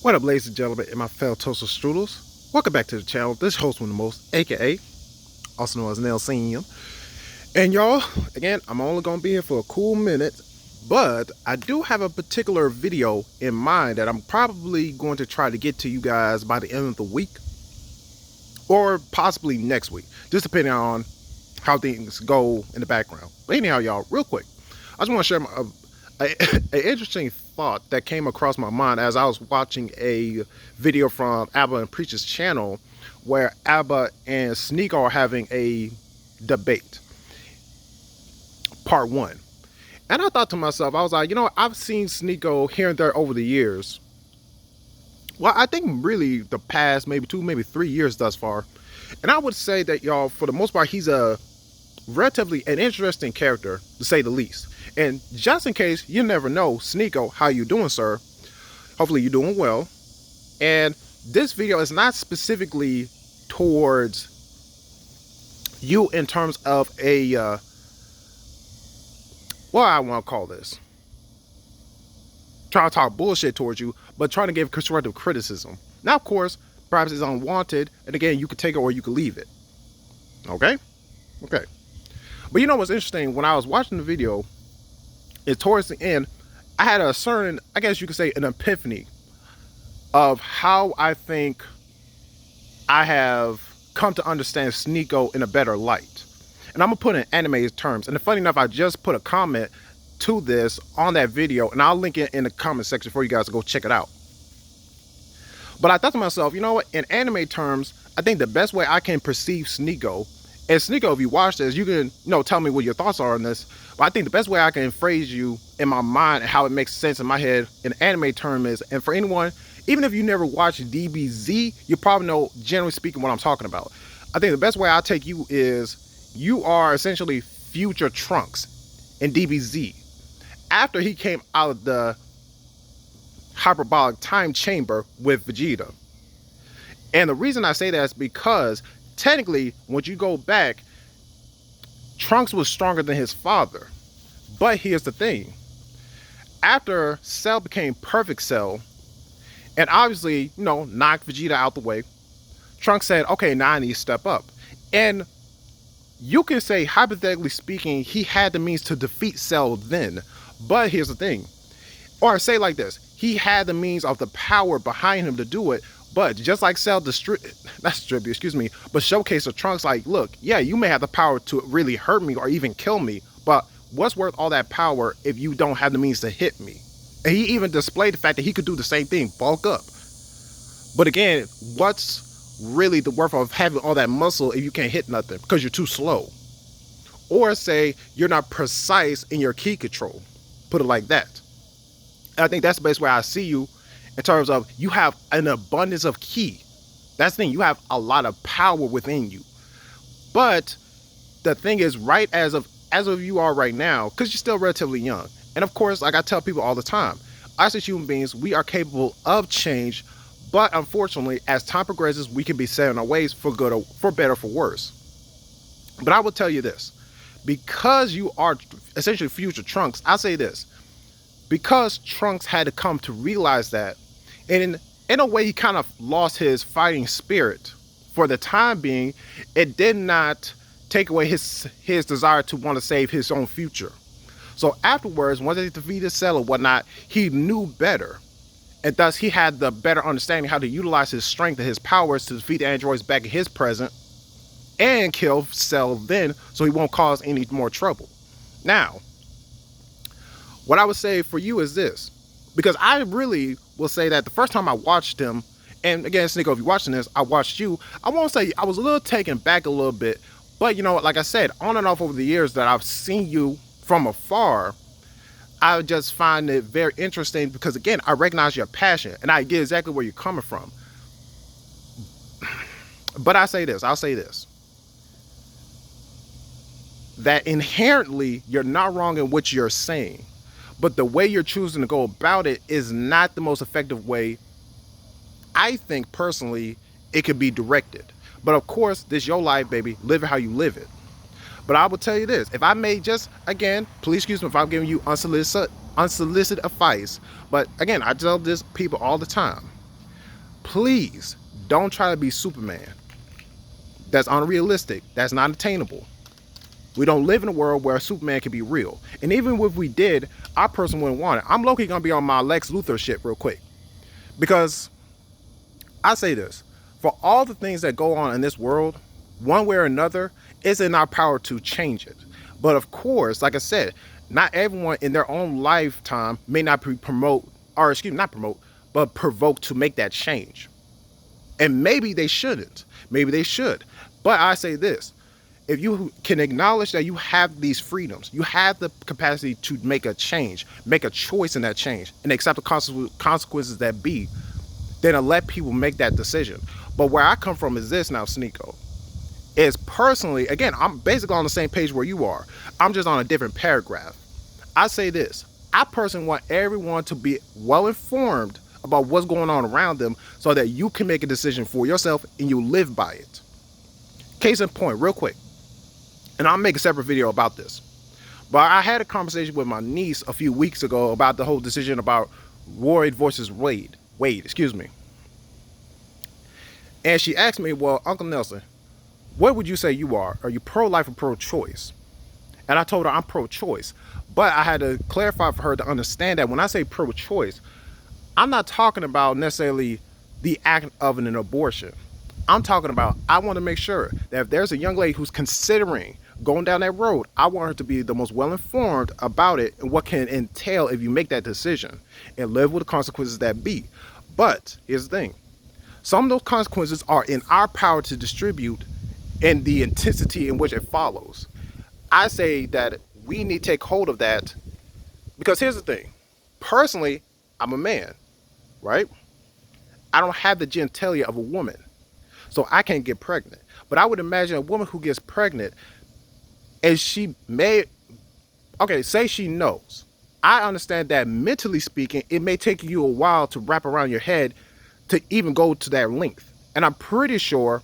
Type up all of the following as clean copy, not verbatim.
What up, ladies and gentlemen, and my fellow toaster strudels? Welcome back to the channel. This host one of the most, A.K.A. also known as Nelson. And y'all, again, I'm only going to be here for a cool minute, but I do have a particular video in mind that I'm probably going to try to get to you guys by the end of the week, or possibly next week, just depending on how things go in the background. But anyhow, y'all, real quick, I just want to share an interesting thought that came across my mind as I was watching a video from Abba and Preach's channel where Abba and Sneak are having a debate, part one. And I thought to myself, I was like, I've seen Sneeko here and there over the years. Well, I think really the past maybe 2, maybe 3 years thus far. And I would say that, y'all, for the most part, he's a relatively an interesting character, to say the least. And just in case you never know, Sneeko, how you doing, sir? Hopefully you're doing well. And this video is not specifically towards you in terms of a what I want to call this, trying to talk bullshit towards you, but trying to give constructive criticism. Now, of course, perhaps it's unwanted, and again, you could take it or you could leave it. Okay? Okay. But you know what's interesting? When I was watching the video, towards the end, I had a certain, I guess you could say, an epiphany of how I think I have come to understand Sneeko in a better light. And I'm gonna put it in anime terms. And funny enough, I just put a comment to this on that video, and I'll link it in the comment section for you guys to go check it out. But I thought to myself, you know what? In anime terms, I think the best way I can perceive Sneeko, and Sneeko, if you watch this, you can tell me what your thoughts are on this. But I think the best way I can phrase you in my mind and how it makes sense in my head in anime term is, and for anyone, even if you never watched DBZ, you probably know, generally speaking, what I'm talking about. I think the best way I'll take you is you are essentially future Trunks in DBZ. After he came out of the hyperbolic time chamber with Vegeta. And the reason I say that is because technically, when you go back, Trunks was stronger than his father. But here's the thing. After Cell became Perfect Cell, and obviously, knocked Vegeta out the way, Trunks said, okay, now I need to step up. And you can say, hypothetically speaking, he had the means to defeat Cell then. But here's the thing. Or say like this. He had the means of the power behind him to do it. But just like Cell but showcase the Trunks like, look, yeah, you may have the power to really hurt me or even kill me. But what's worth all that power if you don't have the means to hit me? And he even displayed the fact that he could do the same thing, bulk up. But again, what's really the worth of having all that muscle if you can't hit nothing because you're too slow? Or say you're not precise in your ki control. Put it like that. And I think that's the best way I see you in terms of you have an abundance of ki. That's the thing. You have a lot of power within you. But the thing is, right as of you are right now, because you're still relatively young. And of course, like I tell people all the time, us as human beings, we are capable of change. But unfortunately, as time progresses, we can be set in our ways for good, or for better, or for worse. But I will tell you this. Because you are essentially future Trunks, I'll say this. Because Trunks had to come to realize that, and in a way he kind of lost his fighting spirit for the time being, it did not take away his desire to want to save his own future. So afterwards, once they defeated Cell and whatnot, he knew better. And thus he had the better understanding how to utilize his strength and his powers to defeat the androids back in his present and kill Cell then, so he won't cause any more trouble. Now, what I would say for you is this, because I really will say that the first time I watched him, and again, Sneeko, if you're watching this, I watched you, I won't say I was a little taken back a little bit, but like I said, on and off over the years that I've seen you from afar, I just find it very interesting because, again, I recognize your passion and I get exactly where you're coming from. But I'll say this, that inherently you're not wrong in what you're saying, but the way you're choosing to go about it is not the most effective way. I think personally it could be directed. But of course, this is your life, baby. Live it how you live it. But I will tell you this, if I may just, again, please excuse me if I'm giving you unsolicited advice, but again, I tell this people all the time. Please don't try to be Superman. That's unrealistic. That's not attainable. We don't live in a world where Superman can be real. And even if we did, our person wouldn't want it. I'm low-key gonna be on my Lex Luthor shit real quick. Because I say this, for all the things that go on in this world, one way or another, it's in our power to change it. But of course, like I said, not everyone in their own lifetime may not but provoke to make that change. And maybe they shouldn't. Maybe they should. But I say this, if you can acknowledge that you have these freedoms, you have the capacity to make a change, make a choice in that change, and accept the consequences that be, then let people make that decision. But where I come from is this now, Sneeko, is personally, again, I'm basically on the same page where you are. I'm just on a different paragraph. I say this, I personally want everyone to be well informed about what's going on around them so that you can make a decision for yourself and you live by it. Case in point, real quick, and I'll make a separate video about this, but I had a conversation with my niece a few weeks ago about the whole decision about Roy versus Wade, excuse me. And she asked me, well, Uncle Nelson, what would you say you are? Are you pro-life or pro-choice? And I told her I'm pro-choice, but I had to clarify for her to understand that when I say pro-choice, I'm not talking about necessarily the act of an abortion. I'm talking about, I want to make sure that if there's a young lady who's considering going down that road, I want her to be the most well-informed about it and what can entail if you make that decision and live with the consequences that be. But here's the thing. Some of those consequences are in our power to distribute and the intensity in which it follows. I say that we need to take hold of that because here's the thing. Personally, I'm a man, right? I don't have the genitalia of a woman, so I can't get pregnant. But I would imagine a woman who gets pregnant and she may, okay, say she knows. I understand that mentally speaking, it may take you a while to wrap around your head to even go to that length. And I'm pretty sure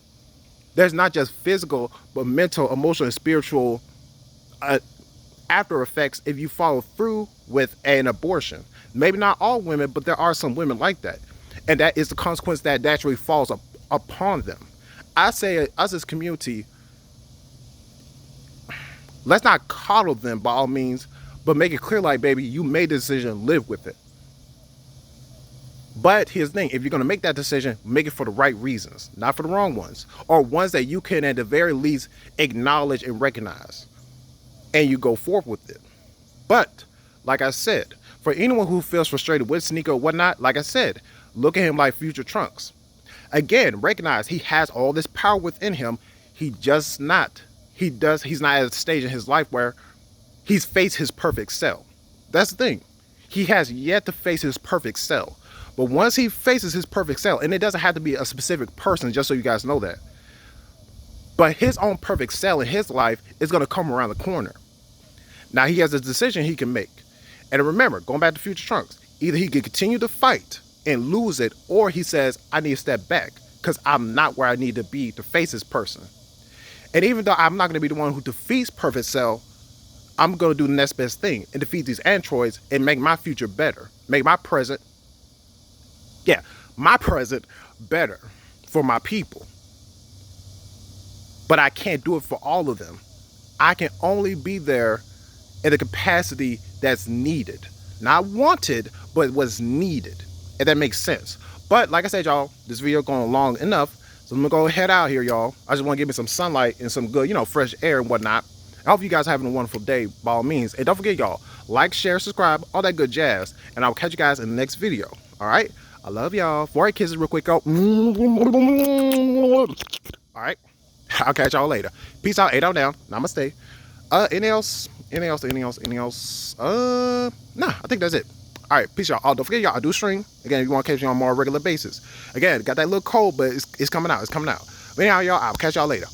there's not just physical, but mental, emotional, and spiritual after effects if you follow through with an abortion. Maybe not all women, but there are some women like that. And that is the consequence that naturally falls upon them. I say, us as community, let's not coddle them by all means, but make it clear like, baby, you made the decision, live with it. But here's the thing, if you're going to make that decision, make it for the right reasons, not for the wrong ones, or ones that you can at the very least acknowledge and recognize, and you go forth with it. But, like I said, for anyone who feels frustrated with Sneeko or whatnot, like I said, look at him like Future Trunks. Again, recognize he has all this power within him. He's not at a stage in his life where he's faced his perfect self. That's the thing. He has yet to face his perfect self. But once he faces his perfect self, and it doesn't have to be a specific person, just so you guys know that, but his own perfect self in his life is going to come around the corner. Now he has a decision he can make. And remember, going back to Future Trunks, either he can continue to fight and lose it, or he says, I need to step back because I'm not where I need to be to face this person. And even though I'm not going to be the one who defeats perfect self, I'm going to do the next best thing and defeat these androids and make my future better. Make my present better for my people. But I can't do it for all of them. I can only be there in the capacity that's needed. Not wanted, but was needed. If that makes sense. But like I said, y'all, this video going long enough. So I'm going to go head out here, y'all. I just want to give me some sunlight and some good, fresh air and whatnot. I hope you guys are having a wonderful day by all means. And don't forget, y'all, like, share, subscribe, all that good jazz. And I'll catch you guys in the next video. All right? I love y'all. 4 kisses real quick. Go. All right? I'll catch y'all later. Peace out. 8 out down. Namaste. Anything else? Nah, I think that's it. All right, peace, y'all. Oh, don't forget, y'all, I do stream. Again, if you want to catch me on a more regular basis. Again, got that little cold, but it's coming out. It's coming out. But anyhow, y'all, I'll catch y'all later.